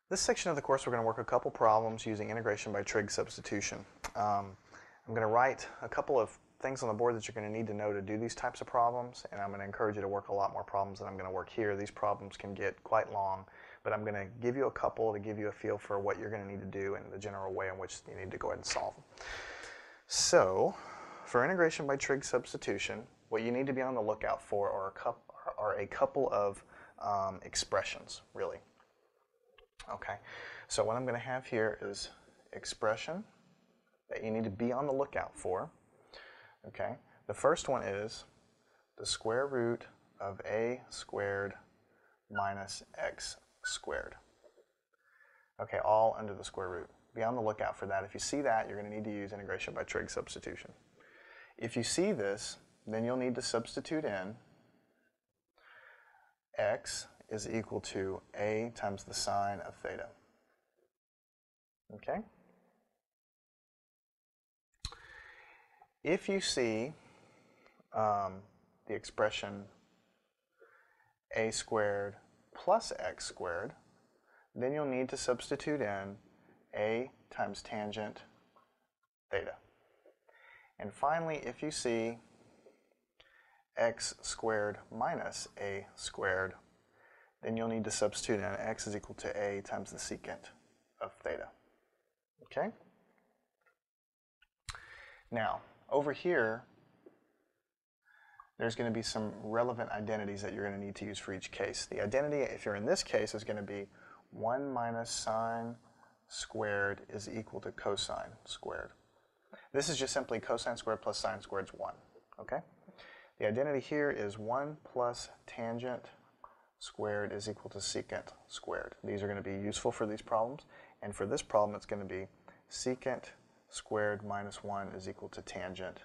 This section of the course we're going to work a couple problems using integration by trig substitution. I'm going to write a couple of things on the board that you're going to need to know to do these types of problems, and I'm going to encourage you to work a lot more problems than I'm going to work here. These problems can get quite long, but I'm going to give you a couple to give you a feel for what you're going to need to do and the general way in which you need to go ahead and solve them. So, for integration by trig substitution, what you need to be on the lookout for are a couple of expressions, really. Okay, so what I'm going to have here is expression that you need to be on the lookout for. Okay, the first one is the square root of a squared minus x squared. Okay, all under the square root. Be on the lookout for that. If you see that, you're going to need to use integration by trig substitution. If you see this, then you'll need to substitute in x is equal to a times the sine of theta. Okay? If you see the expression a squared plus x squared, then you'll need to substitute in a times tangent theta. And finally, if you see x squared minus a squared, then you'll need to substitute in x is equal to a times the secant of theta. Okay? Now, over here, there's going to be some relevant identities that you're going to need to use for each case. The identity, if you're in this case, is going to be 1 minus sine squared is equal to cosine squared. This is just simply cosine squared plus sine squared is 1. Okay? The identity here is 1 plus tangent squared is equal to secant squared. These are going to be useful for these problems, and for this problem it's going to be secant squared minus 1 is equal to tangent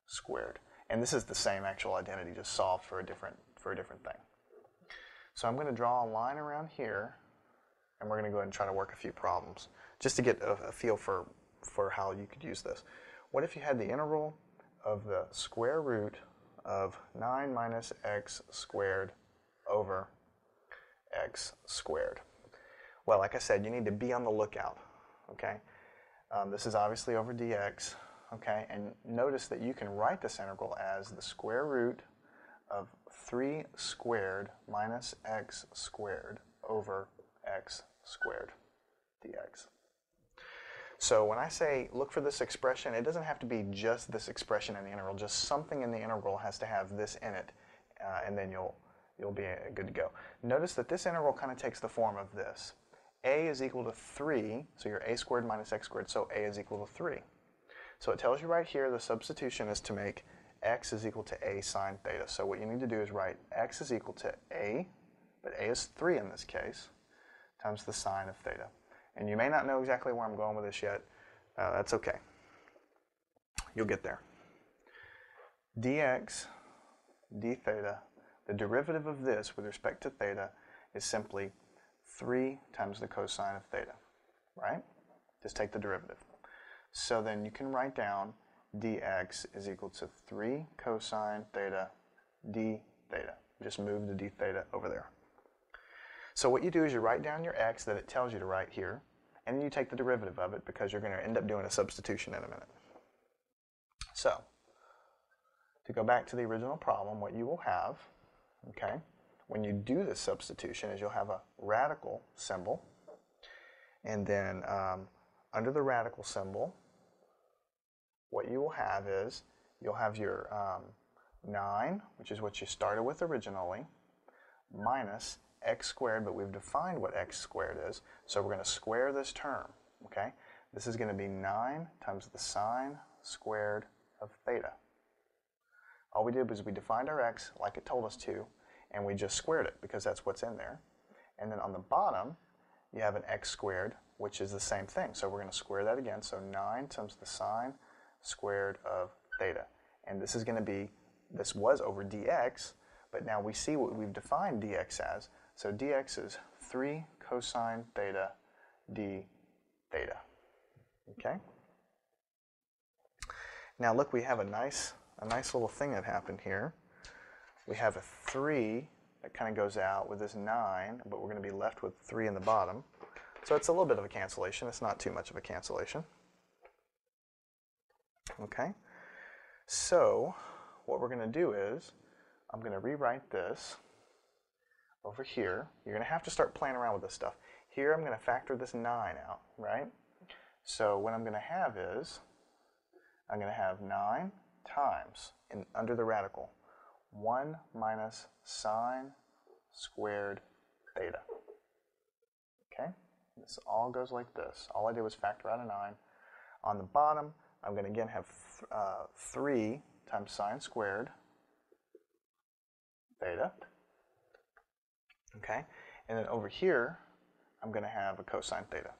squared. And this is the same actual identity, just solved for a different thing. So I'm going to draw a line around here, and we're going to go ahead and try to work a few problems, just to get a feel for how you could use this. What if you had the integral of the square root of 9 minus x squared over x squared? Well, like I said, you need to be on the lookout. Okay, this is obviously over dx. Okay, and notice that you can write this integral as the square root of 3 squared minus x squared over x squared dx. So when I say look for this expression, it doesn't have to be just this expression in the integral. Just something in the integral has to have this in it, and then you'll be good to go. Notice that this integral kind of takes the form of this. A is equal to 3, so you're a squared minus x squared, so a is equal to 3. So it tells you right here the substitution is to make x is equal to a sine theta. So what you need to do is write x is equal to a, but a is 3 in this case, times the sine of theta. And you may not know exactly where I'm going with this yet. That's okay. You'll get there. dx d theta, the derivative of this with respect to theta is simply 3 times the cosine of theta, right? Just take the derivative. So then you can write down dx is equal to 3 cosine theta d theta. Just move the d theta over there. So what you do is you write down your x that it tells you to write here, and then you take the derivative of it because you're going to end up doing a substitution in a minute. So, to go back to the original problem, what you will have, okay, when you do this substitution is you'll have a radical symbol, and then under the radical symbol, what you will have is you'll have your 9, which is what you started with originally, minus x squared, but we've defined what x squared is, so we're going to square this term, okay? This is going to be 9 times the sine squared of theta. All we did was we defined our x like it told us to, and we just squared it because that's what's in there. And then on the bottom, you have an x squared, which is the same thing, so we're going to square that again, so 9 times the sine squared of theta. And this is going to be, this was over dx, but now we see what we've defined dx as. So dx is 3 cosine theta d theta. Okay? Now look, we have a nice little thing that happened here. We have a 3 that kind of goes out with this 9, but we're going to be left with 3 in the bottom. So it's a little bit of a cancellation. It's not too much of a cancellation. Okay, so what we're going to do is I'm going to rewrite this over here. You're going to have to start playing around with this stuff. Here I'm going to factor this 9 out, right? So what I'm going to have is I'm going to have 9 times, under the radical, 1 minus sine squared theta. Okay? This all goes like this. All I did was factor out a 9. On the bottom, I'm going to again have 3 times sine squared theta. Okay? And then over here, I'm going to have a cosine theta.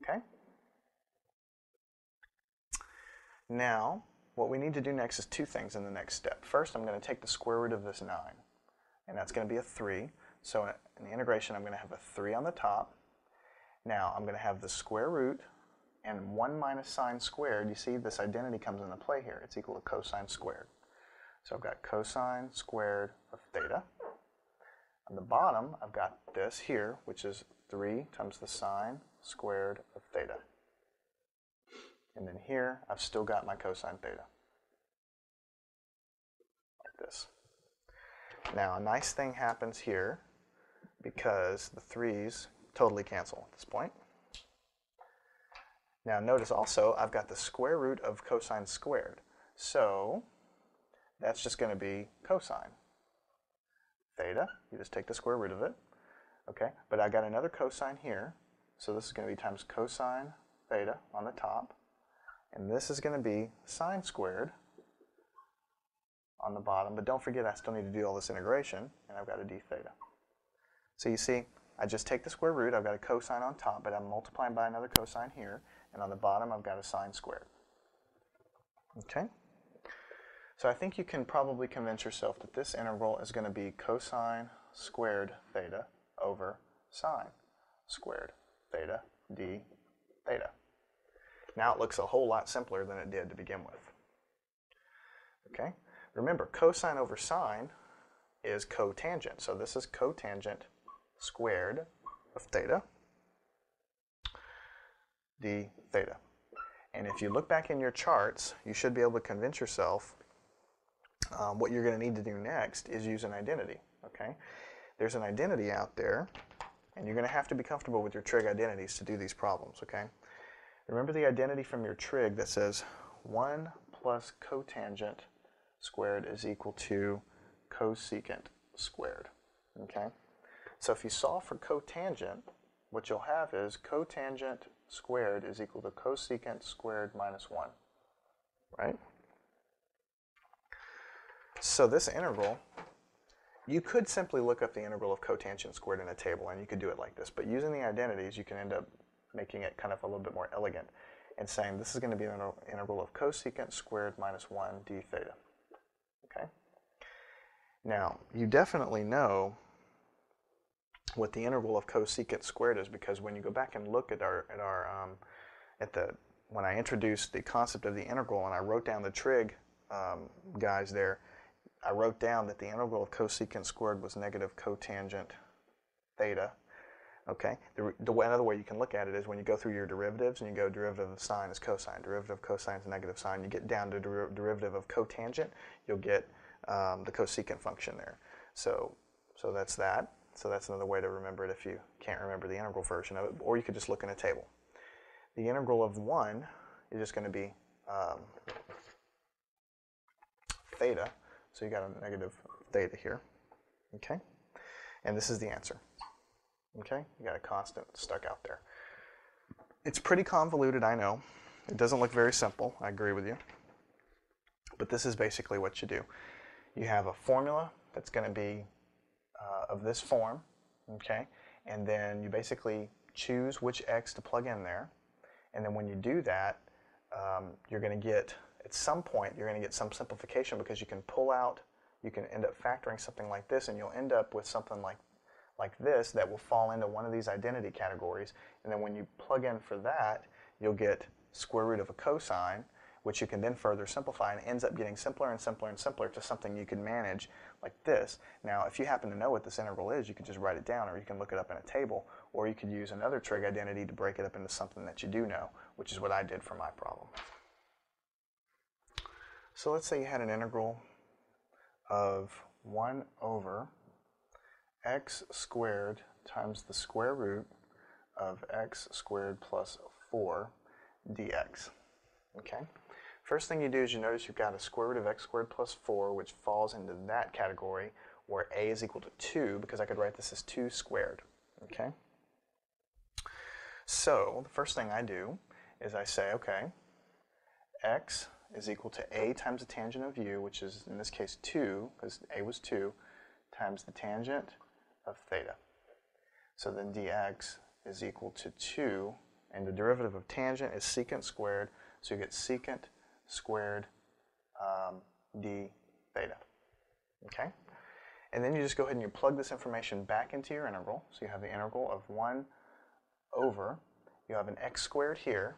Okay? Now, what we need to do next is 2 things in the next step. First, I'm going to take the square root of this 9, and that's going to be a 3. So in the integration, I'm going to have a 3 on the top. Now, I'm going to have the square root, and 1 minus sine squared. You see, this identity comes into play here. It's equal to cosine squared. So I've got cosine squared of theta. On the bottom, I've got this here, which is 3 times the sine squared of theta. And then here, I've still got my cosine theta. Like this. Now, a nice thing happens here because the 3's totally cancel at this point. Now, notice also, I've got the square root of cosine squared. So that's just going to be cosine theta. You just take the square root of it. Okay, but I got another cosine here. So this is going to be times cosine theta on the top. And this is going to be sine squared on the bottom. But don't forget, I still need to do all this integration, and I've got a d theta. So you see, I just take the square root. I've got a cosine on top, but I'm multiplying by another cosine here. And on the bottom, I've got a sine squared. Okay? So I think you can probably convince yourself that this integral is going to be cosine squared theta over sine squared theta d theta. Now it looks a whole lot simpler than it did to begin with. Okay? Remember, cosine over sine is cotangent. So this is cotangent squared of theta d theta. And if you look back in your charts, you should be able to convince yourself what you're going to need to do next is use an identity. Okay? There's an identity out there, and you're going to have to be comfortable with your trig identities to do these problems. Okay? Remember the identity from your trig that says 1 plus cotangent squared is equal to cosecant squared. Okay? So if you solve for cotangent, what you'll have is cotangent squared is equal to cosecant squared minus 1. Right? So this integral, you could simply look up the integral of cotangent squared in a table, and you could do it like this. But using the identities, you can end up making it kind of a little bit more elegant and saying this is going to be an integral of cosecant squared minus 1 d theta. Okay? Now, you definitely know what the integral of cosecant squared is, because when you go back and look at when I introduced the concept of the integral and I wrote down the trig guys there, I wrote down that the integral of cosecant squared was negative cotangent theta. Okay. Another way you can look at it is when you go through your derivatives and you go derivative of sine is cosine, derivative of cosine is negative sine. You get down to derivative of cotangent, you'll get the cosecant function there. So that's that. So that's another way to remember it if you can't remember the integral version of it. Or you could just look in a table. The integral of 1 is just going to be theta. So you got a negative theta here. Okay? And this is the answer. Okay? You got a constant stuck out there. It's pretty convoluted, I know. It doesn't look very simple. I agree with you. But this is basically what you do. You have a formula that's going to be of this form, okay? And then you basically choose which x to plug in there. And then when you do that, you're going to get, at some point, you're going to get some simplification because you can pull out, you can end up factoring something like this, and you'll end up with something like this that will fall into one of these identity categories. And then when you plug in for that, you'll get square root of a cosine, which you can then further simplify, and ends up getting simpler and simpler and simpler to something you can manage, like this. Now, if you happen to know what this integral is, you could just write it down, or you can look it up in a table, or you could use another trig identity to break it up into something that you do know, which is what I did for my problem. So let's say you had an integral of 1 over x squared times the square root of x squared plus 4 dx. Okay? First thing you do is you notice you've got a square root of x squared plus 4, which falls into that category where a is equal to 2, because I could write this as 2 squared. Okay? So the first thing I do is I say, okay, x is equal to a times the tangent of u, which is in this case 2, because a was 2, times the tangent of theta. So then dx is equal to 2, and the derivative of tangent is secant squared, so you get secant squared d theta. Okay? And then you just go ahead and you plug this information back into your integral. So you have the integral of 1 over, you have an x squared here,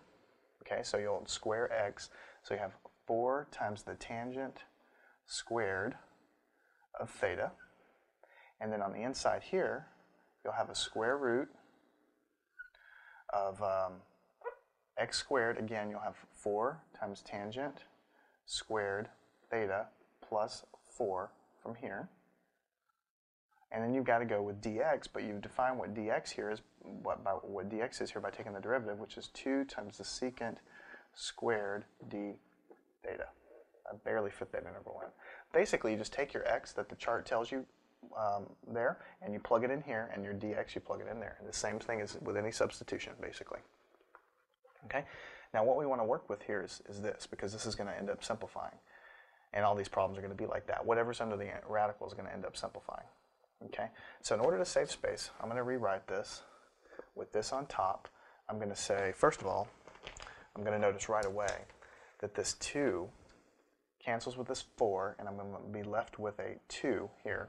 okay, so you'll square x, so you have 4 times the tangent squared of theta, and then on the inside here, you'll have a square root of x squared. Again, you'll have 4 times tangent squared theta plus 4 from here. And then you've got to go with dx, but you've defined what dx here is, what dx is here by taking the derivative, which is 2 times the secant squared d theta. I barely fit that integral in. Basically, you just take your x that the chart tells you there, and you plug it in here, and your dx, you plug it in there. And the same thing as with any substitution, basically. Okay? Now, what we want to work with here is this, because this is going to end up simplifying. And all these problems are going to be like that. Whatever's under the radical is going to end up simplifying. Okay? So in order to save space, I'm going to rewrite this with this on top. I'm going to say, first of all, I'm going to notice right away that this 2 cancels with this 4, and I'm going to be left with a 2 here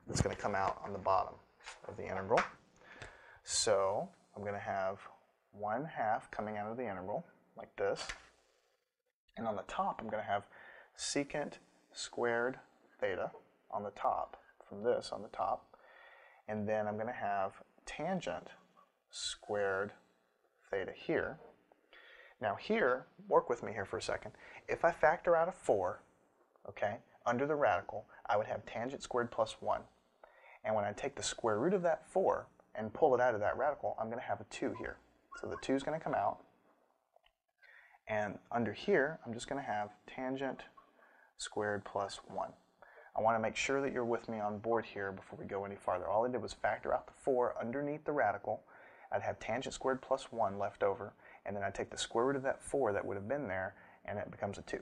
that's going to come out on the bottom of the integral. So I'm going to have 1/2 coming out of the integral, like this. And on the top, I'm going to have secant squared theta on the top, from this on the top. And then I'm going to have tangent squared theta here. Now here, work with me here for a second. If I factor out a 4, okay, under the radical, I would have tangent squared plus 1. And when I take the square root of that 4 and pull it out of that radical, I'm going to have a 2 here. So the 2 is going to come out. And under here, I'm just going to have tangent squared plus 1. I want to make sure that you're with me on board here before we go any farther. All I did was factor out the 4 underneath the radical. I'd have tangent squared plus 1 left over, and then I'd take the square root of that 4 that would have been there, and it becomes a 2.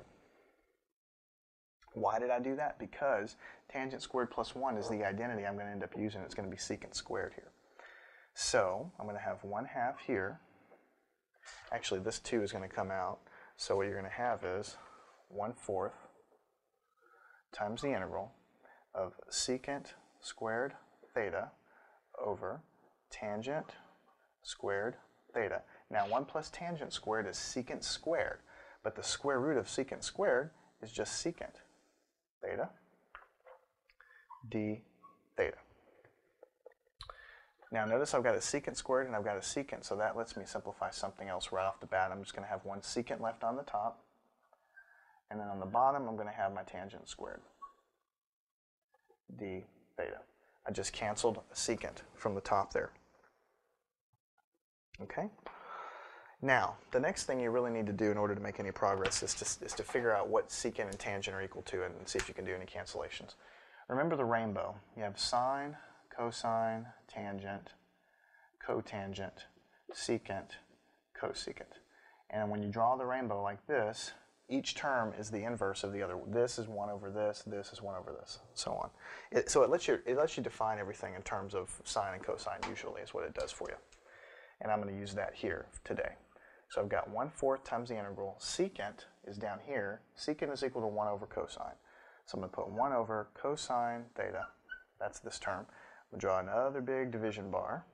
Why did I do that? Because tangent squared plus 1 is the identity I'm going to end up using. It's going to be secant squared here. So I'm going to have 1/2 here. Actually, this 2 is going to come out. So what you're going to have is 1/4 times the integral of secant squared theta over tangent squared theta. Now 1 plus tangent squared is secant squared, but the square root of secant squared is just secant theta d theta. Now notice I've got a secant squared and I've got a secant, so that lets me simplify something else right off the bat. I'm just going to have one secant left on the top, and then on the bottom I'm going to have my tangent squared d theta. I just canceled a secant from the top there. Okay? Now, the next thing you really need to do in order to make any progress is to figure out what secant and tangent are equal to and see if you can do any cancellations. Remember the rainbow. You have sine, cosine, tangent, cotangent, secant, cosecant. And when you draw the rainbow like this, each term is the inverse of the other. This is 1 over this, this is 1 over this, so on. So it lets you define everything in terms of sine and cosine, usually, is what it does for you. And I'm going to use that here today. So I've got 1/4 times the integral. Secant is down here. Secant is equal to 1 over cosine. So I'm going to put 1 over cosine theta. That's this term. We'll draw another big division bar.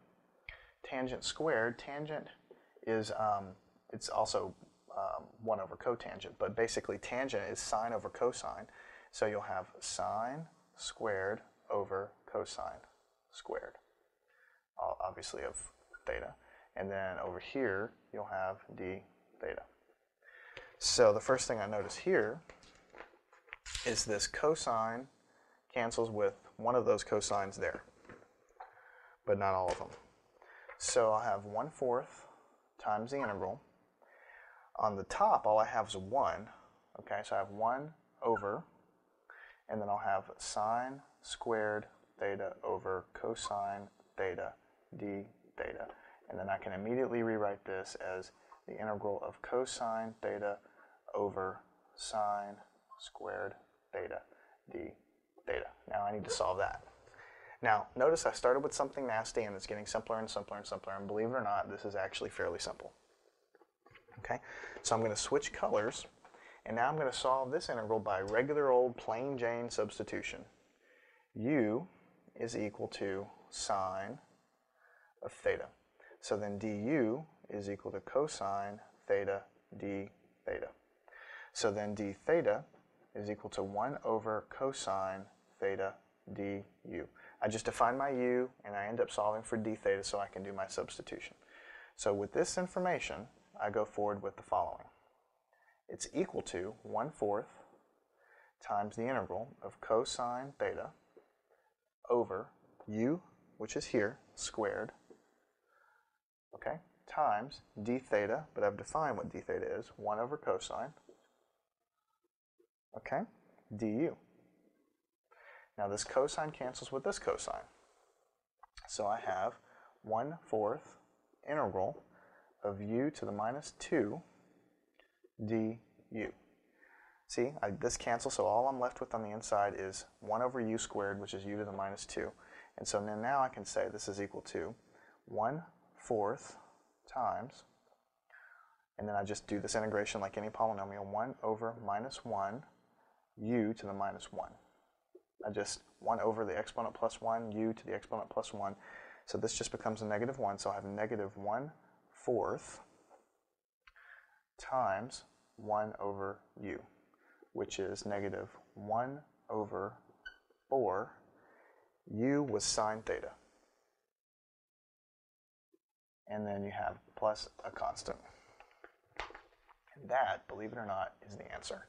Tangent squared. Tangent is, it's also 1 over cotangent, but basically tangent is sine over cosine. So you'll have sine squared over cosine squared, obviously of theta. And then over here, you'll have d theta. So the first thing I notice here is this cosine cancels with one of those cosines there, but not all of them. So I'll have 1/4 times the integral. On the top, all I have is 1. Okay, so I have 1 over, and then I'll have sine squared theta over cosine theta d theta. And then I can immediately rewrite this as the integral of cosine theta over sine squared theta d theta. Now I need to solve that. Now notice I started with something nasty and it's getting simpler and simpler and simpler, and believe it or not, this is actually fairly simple. Okay, so I'm going to switch colors, and now I'm going to solve this integral by regular old plain Jane substitution. U is equal to sine of theta. So then du is equal to cosine theta d theta. So then d theta is equal to 1 over cosine theta du. I just define my u, and I end up solving for d theta so I can do my substitution. So with this information, I go forward with the following. It's equal to 1/4 times the integral of cosine theta over u, which is here, squared, okay, times d theta, but I've defined what d theta is, 1 over cosine, okay, du. Now this cosine cancels with this cosine. So I have 1/4 integral of u to the minus 2 du. See, this cancels, so all I'm left with on the inside is 1 over u squared, which is u to the minus 2. And so then now I can say this is equal to 1/4 times, and then I just do this integration like any polynomial, 1 over minus 1 u to the minus 1. I just 1 over the exponent plus 1, u to the exponent plus 1. So this just becomes a negative 1, so I have negative 1/4 times 1 over u, which is negative 1 over 4. U was sine theta. And then you have plus a constant. And that, believe it or not, is the answer.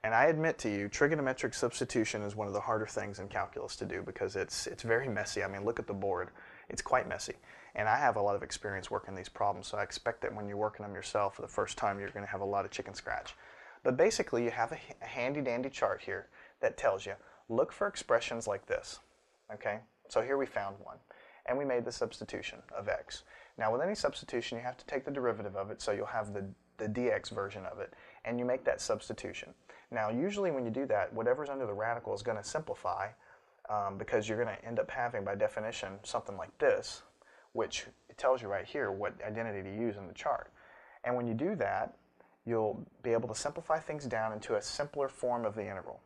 And I admit to you, trigonometric substitution is one of the harder things in calculus to do because it's very messy. I mean, look at the board. It's quite messy. And I have a lot of experience working these problems, so I expect that when you're working them yourself for the first time, you're going to have a lot of chicken scratch. But basically, you have a handy-dandy chart here that tells you, look for expressions like this. Okay? So here we found one. And we made the substitution of x. Now, with any substitution, you have to take the derivative of it, so you'll have the dx version of it, and you make that substitution. Now, usually when you do that, whatever's under the radical is going to simplify because you're going to end up having, by definition, something like this, which it tells you right here what identity to use in the chart. And when you do that, you'll be able to simplify things down into a simpler form of the integral.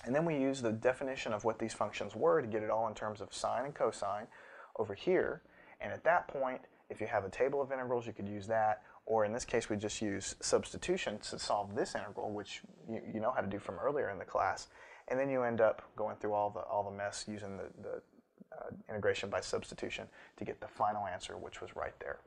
And then we use the definition of what these functions were to get it all in terms of sine and cosine over here. And at that point, if you have a table of integrals, you could use that. Or in this case, we just use substitution to solve this integral, which you know how to do from earlier in the class. And then you end up going through all the mess using the integration by substitution to get the final answer, which was right there.